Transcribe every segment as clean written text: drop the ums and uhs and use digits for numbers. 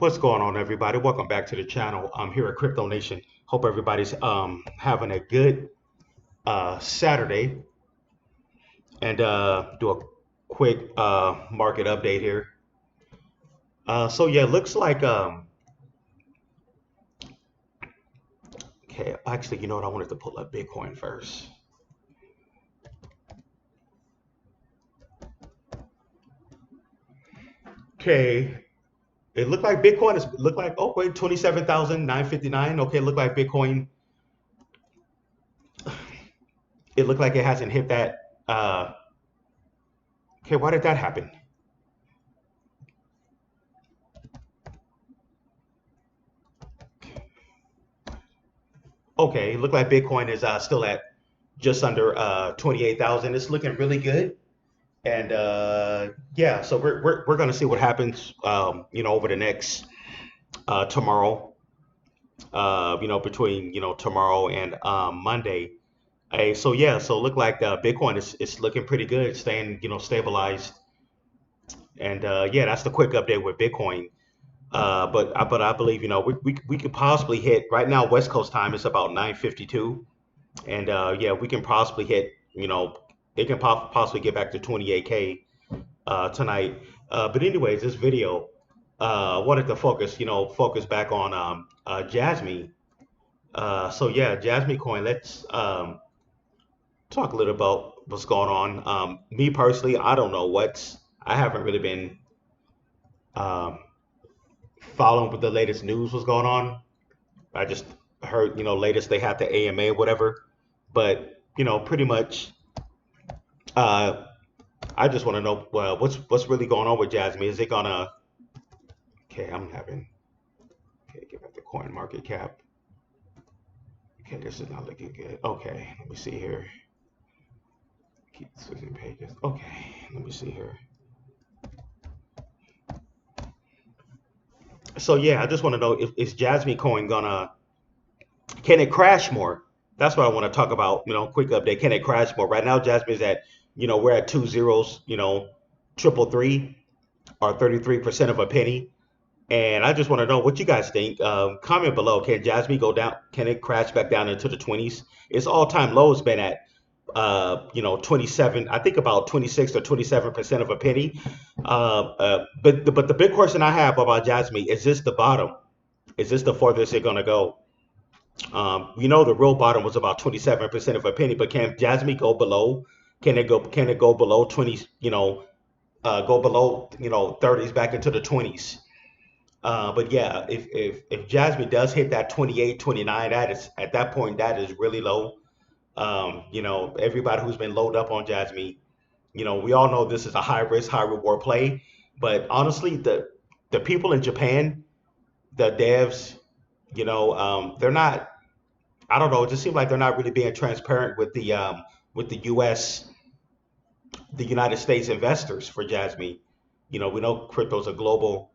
What's going on, everybody? Welcome back to the channel. I'm here at Crypto Nation. Hope everybody's having a good Saturday. And do a quick market update here. So yeah, it looks like okay. Actually, you know what? I wanted to pull up Bitcoin first. Okay, it looked like Bitcoin is looked like oh wait 27,959. Okay, looked like Bitcoin. It looked like it hasn't hit that. Okay, why did that happen? Okay, it looked like Bitcoin is still at just under 28,000. It's looking really good. And yeah, so we're gonna see what happens, over the next tomorrow, between tomorrow and Monday. Hey, so yeah, so look like Bitcoin is looking pretty good, staying stabilized. And yeah, that's the quick update with Bitcoin. But I believe we could possibly hit right now West Coast time is about 9:52. And yeah, we can possibly hit, it can possibly get back to 28K tonight. But anyways, this video wanted to focus back on Jasmy. So yeah, Jasmy coin. Let's talk a little about what's going on. Me personally, I don't know what's. I haven't really been um, following what the latest news was going on. I just heard, latest they had the AMA, whatever. But pretty much. Uh, I just want to know what's really going on with Jasmine. Is it gonna? Okay, I'm having. Okay, get back to coin market cap. Okay, this is not looking good. Okay, let me see here. Keep switching pages. Okay, let me see here. So yeah, I just want to know if is Jasmine coin gonna? Can it crash more? That's what I want to talk about. Quick update. Can it crash more? Right now, Jasmine is at. We're at two zeros. Triple three or 33% of a penny. And I just want to know what you guys think. Comment below. Can Jasmine go down? Can it crash back down into the 20s? Its all-time low has been at 27. I think about 26 or 27% of a penny. But the big question I have about Jasmine is this the bottom? Is this the farthest it's gonna go? We know the real bottom was about 27% of a penny, but can Jasmine go below? Can it go? Can it go below 20? Go below 30s back into the 20s? But yeah, if Jasmine does hit that 28, 29, that is at that point that is really low. Everybody who's been loaded up on Jasmine, we all know this is a high risk, high reward play. But honestly, the people in Japan, the devs, they're not. I don't know. It just seems like they're not really being transparent with the U.S. the United States investors for Jasmine. We know crypto's a global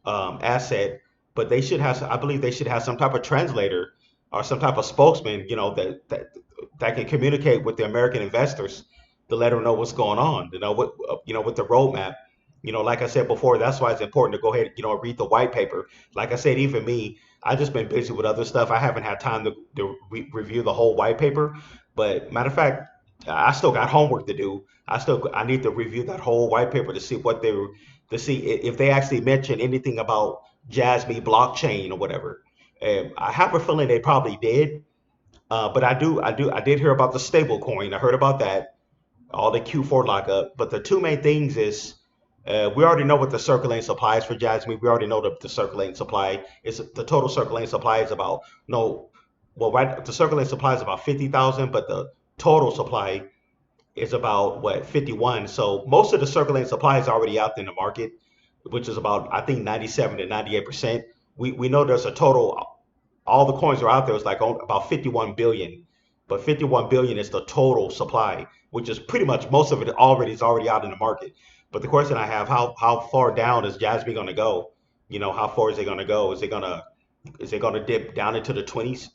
asset, but they should have, I believe they should have some type of translator or some type of spokesman, that can communicate with the American investors to let them know what's going on, with the roadmap. Like I said before, that's why it's important to go ahead, read the white paper. Like I said, even me, I just been busy with other stuff. I haven't had time to review the whole white paper. But matter of fact, I still got homework to do. I need to review that whole white paper to see what they were to see if they actually mention anything about Jasmy blockchain or whatever. I have a feeling they probably did, but I did hear about the stable coin. I heard about that, all the Q4 lockup. But the two main things is we already know what the circulating supply is for Jasmy. We already know the circulating supply is the total circulating supply is about no, well, right, the circulating supply is about 50,000, but the total supply is about what 51. So most of the circulating supply is already out there in the market, which is about I think 97 to 98%. We know there's a total. All the coins are out there. It's like about 51 billion, but 51 billion is the total supply, which is pretty much most of it already is already out in the market. But the question I have, how far down is Jasmine going to go? How far is it going to go? Is it going to dip down into the 20s?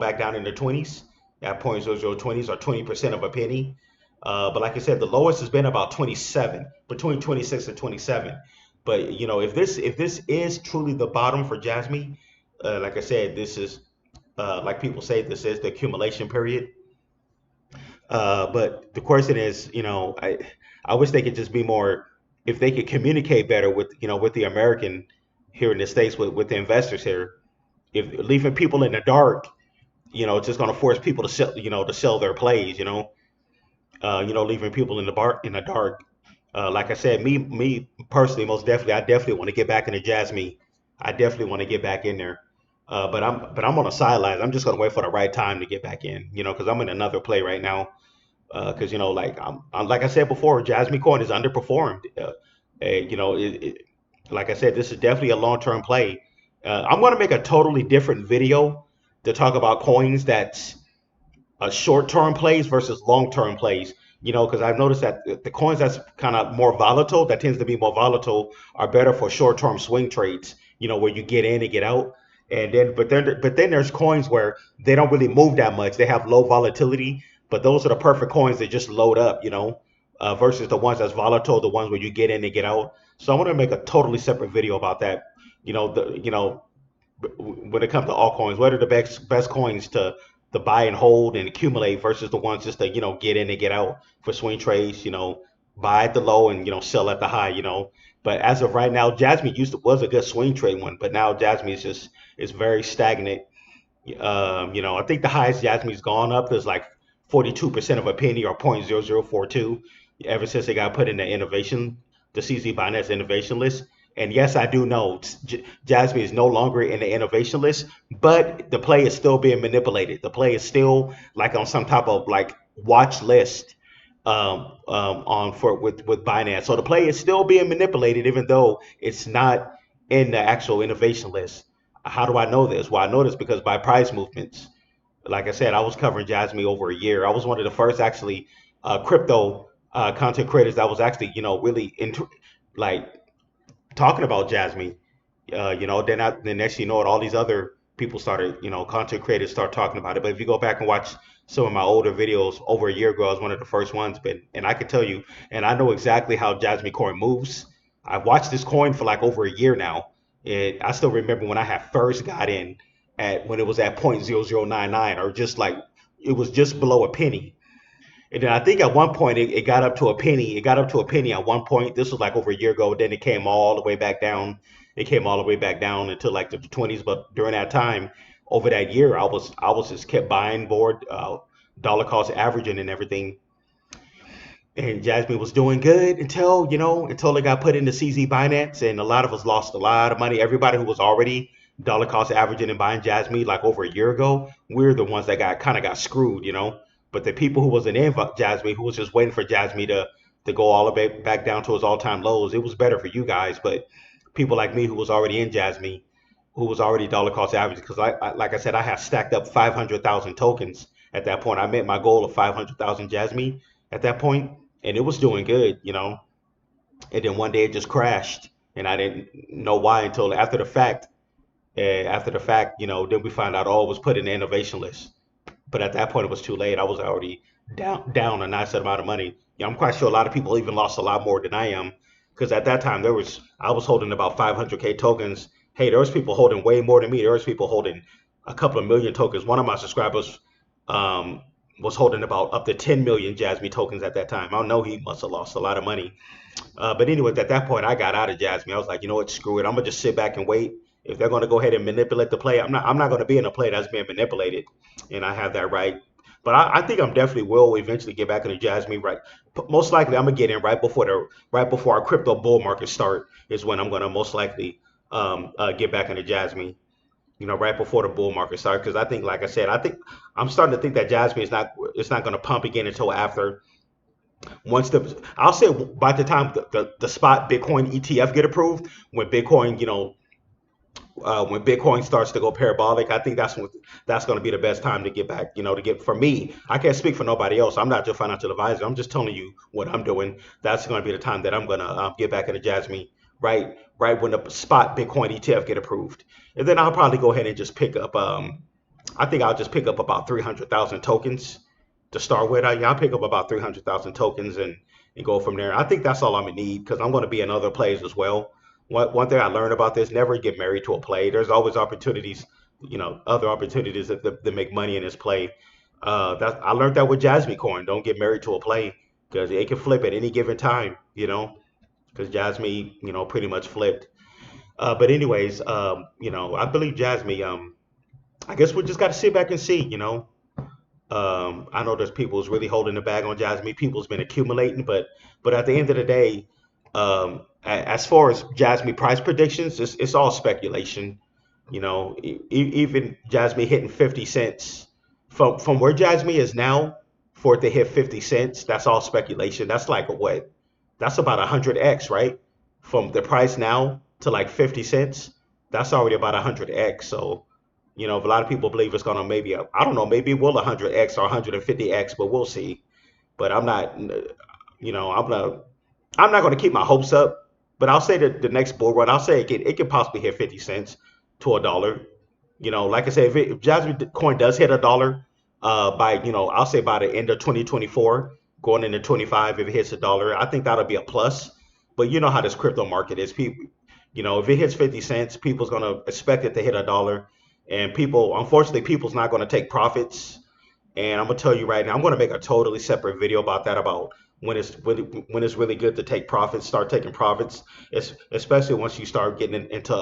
Back down in the 20s at 0.0020s or 20% of a penny. But like I said, the lowest has been about 27, between 26 and 27. But if this is truly the bottom for Jasmine, like I said, this is like people say, this is the accumulation period. But the question is, I wish they could just be more, if they could communicate better with with the American here in the States, with the investors here. If leaving people in the dark, it's just going to force people to sell, to sell their plays, leaving people in the dark. Like I said, me personally, most definitely, I definitely want to get back into Jasmine. I definitely want to get back in there. But I'm on the sidelines. I'm just gonna wait for the right time to get back in, because I'm in another play right now. Because like like I said before, Jasmine Coin is underperformed. Like I said, this is definitely a long-term play. I'm gonna make a totally different video to talk about coins that's short-term plays versus long-term plays. Because I've noticed that the coins that's kind of more volatile, that tends to be more volatile, are better for short-term swing trades. Where you get in and get out, and then there's coins where they don't really move that much. They have low volatility, but those are the perfect coins that just load up. Versus the ones that's volatile, the ones where you get in and get out. So I want to make a totally separate video about that. When it comes to altcoins, what are the best coins to buy and hold and accumulate versus the ones just to get in and get out for swing trades. Buy at the low and sell at the high. But as of right now, Jasmine was a good swing trade one, but now Jasmine is very stagnant. I think the highest Jasmine's gone up is like 42% of a penny, or 0.0042, ever since it got put in the CZ Binance innovation list. And yes, I do know Jasmine is no longer in the innovation list, but the play is still being manipulated. The play is still like on some type of like watch list on for with Binance. So the play is still being manipulated, even though it's not in the actual innovation list. How do I know this? Well, I know this because by price movements. Like I said, I was covering Jasmine over a year. I was one of the first actually crypto content creators that was actually really into like talking about Jasmine. Then next you know it, all these other people started, content creators start talking about it. But if you go back and watch some of my older videos over a year ago, I was one of the first ones. And I can tell you, and I know exactly how Jasmine coin moves. I've watched this coin for like over a year now. I still remember when I had first got in at when it was at 0.0099, or just like it was just below a penny. And then I think at one point it got up to a penny. It got up to a penny at one point. This was like over a year ago. Then it came all the way back down. It came all the way back down until like the 20s. But during that time, over that year, I was just kept buying board, dollar cost averaging and everything. And Jasmine was doing good until it got put into CZ Binance, and a lot of us lost a lot of money. Everybody who was already dollar cost averaging and buying Jasmine like over a year ago, we're the ones that got screwed. But the people who wasn't in Jasmine, who was just waiting for Jasmine to go all the way back down to its all time lows, it was better for you guys. But people like me who was already in Jasmine, who was already dollar cost average, because like I said, I had stacked up 500,000 tokens at that point. I met my goal of 500,000 Jasmine at that point, and it was doing good. And then one day it just crashed, and I didn't know why until after the fact. After the fact, then we found out all was put in the innovation list. But at that point, it was too late. I was already down a nice amount of money. I'm quite sure a lot of people even lost a lot more than I am, because at that time I was holding about 500K tokens. Hey, there was people holding way more than me. There was people holding a couple of million tokens. One of my subscribers um, was holding about up to 10 million Jasmine tokens at that time. I know he must have lost a lot of money. But anyways, at that point, I got out of Jasmine. I was like, you know what, screw it. I'm gonna just sit back and wait. If they're gonna go ahead and manipulate the play, I'm not gonna be in a play that's being manipulated, and I have that right. But I think I'm definitely will eventually get back into Jasmine. Right, most likely I'm gonna get in right before our crypto bull market start is when I'm gonna most likely get back into Jasmine. Right before the bull market start, because I think, like I said, I think I'm starting to think that Jasmine is not it's not gonna pump again until after once I'll say by the time the spot Bitcoin ETF get approved, when Bitcoin starts to go parabolic. I think that's going to be the best time to get back. To get for me. I can't speak for nobody else. I'm not your financial advisor. I'm just telling you what I'm doing. That's going to be the time that I'm going to get back into Jasmine. Right when the spot Bitcoin ETF get approved, and then I'll probably go ahead and just pick up. I think I'll just pick up about 300,000 tokens to start with. Yeah, I'll pick up about 300,000 tokens and go from there. I think that's all I'm gonna need because I'm going to be in other plays as well. one thing I learned about this: never get married to a play. There's always opportunities, other opportunities that make money in this play. That I learned that with Jasmy Coin. Don't get married to a play because it can flip at any given time. Because Jasmy, pretty much flipped. But anyways, I believe Jasmy. I guess we just got to sit back and see. I know there's people who's really holding the bag on Jasmine. People's been accumulating, but at the end of the day, as far as Jasmine price predictions, it's all speculation. Even Jasmine hitting 50 cents from where Jasmine is now for it to hit 50 cents, that's all speculation. That's like what? That's about 100x, right? From the price now to like 50 cents, that's already about 100x. So if a lot of people believe it's gonna maybe, I don't know, maybe it will 100x or 150x, but we'll see. But I'm not, you know, I'm not gonna keep my hopes up. But I'll say that the next bull run, I'll say it can possibly hit 50 cents to a dollar. Like I said, if Jasmine coin does hit a dollar, by I'll say by the end of 2024, going into 25, if it hits a dollar, I think that'll be a plus. But you know how this crypto market is, people. If it hits 50 cents, people's gonna expect it to hit a dollar, and unfortunately, people's not gonna take profits. And I'm gonna tell you right now, I'm gonna make a totally separate video about that, about when it's really good to take profits, start taking profits, especially once you start getting into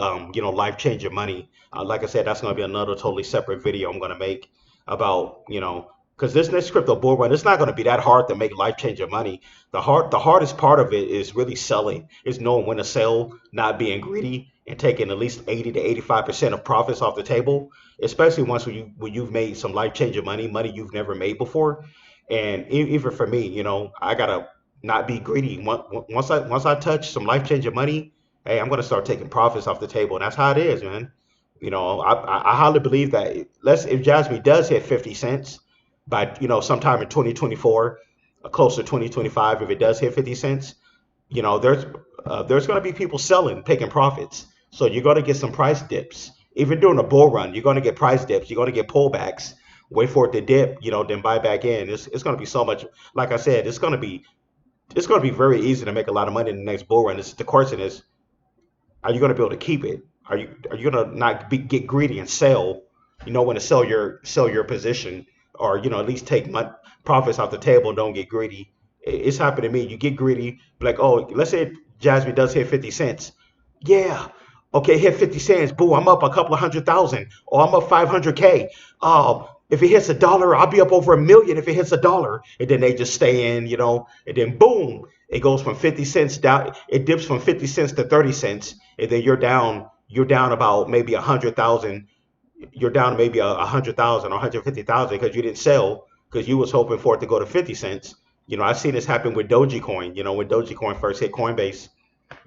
life changing money. Like I said, that's gonna be another totally separate video I'm gonna make about because this next crypto bull run, it's not gonna be that hard to make life changing money. The hardest part of it is really selling, is knowing when to sell, not being greedy, and taking at least 80 to 85% of profits off the table, especially once when you've made some life changing money you've never made before. And even for me, I gotta not be greedy. Once I touch some life changing money, hey, I'm gonna start taking profits off the table, and that's how it is, man. I highly believe that if Jasmine does hit 50 cents by sometime in 2024, close to 2025, if it does hit 50 cents, there's going to be people selling, taking profits. So you're going to get some price dips. Even during a bull run, you're going to get price dips. You're going to get pullbacks. Wait for it to dip, then buy back in. It's going to be so much. Like I said, it's going to be very easy to make a lot of money in the next bull run. The question is, are you going to be able to keep it? Are you going to not get greedy and sell? You know when to sell your position, or at least take my profits off the table. Don't get greedy. It's happened to me. You get greedy, like, oh, let's say Jasmine does hit 50 cents. Yeah. Okay, hit 50 cents. Boo, I'm up a couple of 100,000. Or I'm up 500K. If it hits a dollar, I'll be up over 1 million if it hits a dollar. And then they just stay in, and then boom, it goes from 50 cents down. It dips from 50 cents to 30 cents. And then you're down about maybe 100,000. You're down maybe 100,000 or 150,000 because you didn't sell, because you was hoping for it to go to 50 cents. I've seen this happen with Dogecoin. When Dogecoin first hit Coinbase,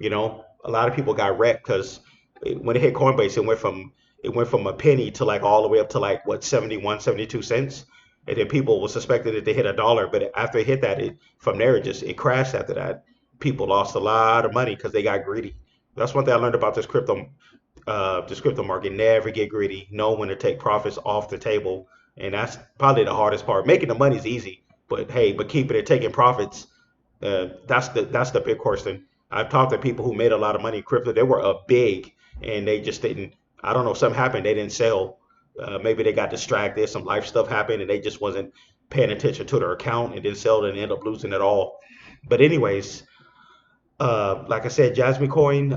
a lot of people got wrecked because when it hit Coinbase, it went from a penny to like all the way up to like what, 71, 72 cents. And then people were suspected that they hit a dollar, but after it hit that, from there it crashed after that. People lost a lot of money because they got greedy. That's one thing I learned about this crypto market. Never get greedy. Know when to take profits off the table, and that's probably the hardest part. Making the money is easy, but hey, keeping it, taking profits, that's the big question. I've talked to people who made a lot of money in crypto. They were up big, and they just didn't. I don't know. Something happened. They didn't sell. Maybe they got distracted. Some life stuff happened, and they just wasn't paying attention to their account and didn't sell and end up losing it all. But anyways, like I said, Jasmine Coin.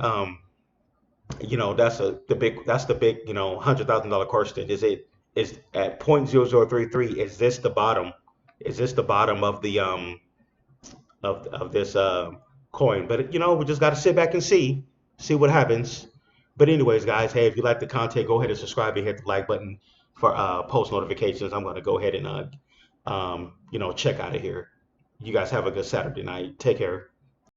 That's the big $100,000 question. Is at 0.0033? Is this the bottom? Is this the bottom of the of this coin? But we just got to sit back and see what happens. But anyways, guys, hey, if you like the content, go ahead and subscribe and hit the like button for post notifications. I'm going to go ahead and check out of here. You guys have a good Saturday night. Take care.